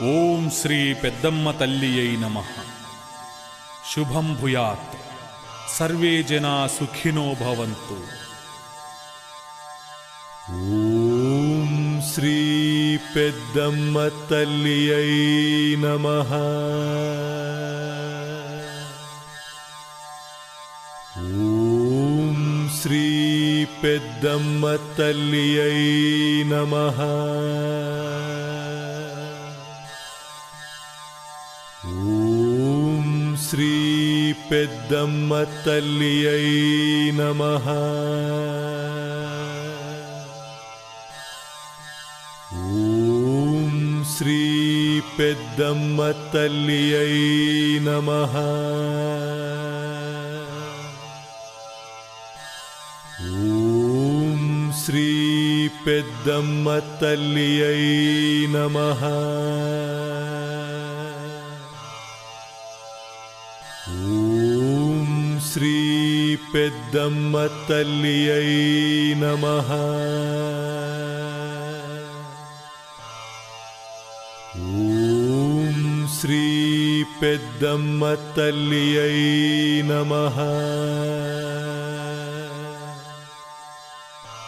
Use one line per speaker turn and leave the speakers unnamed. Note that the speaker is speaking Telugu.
ఓం శ్రీ పెద్దమ్మ తల్లియై నమః. శుభం భూయాత్. సర్వే జనా సుఖినో భవంతు.
ఓం శ్రీ పెద్దమ్మ తల్లియై నమః. ఓం శ్రీ పెద్దమ్మ తల్లియై నమః. ఓం శ్రీ పెద్దమ్మ తల్లియై నమః. ఓం శ్రీ పెద్దమ్మ తల్లియై నమః. ఓం శ్రీ పెద్దమ్మ తల్లియై నమః. ఓం శ్రీ పెద్దమ్మ తల్లియై నమః. ఓం శ్రీ పెద్దమ్మ తల్లియై నమః.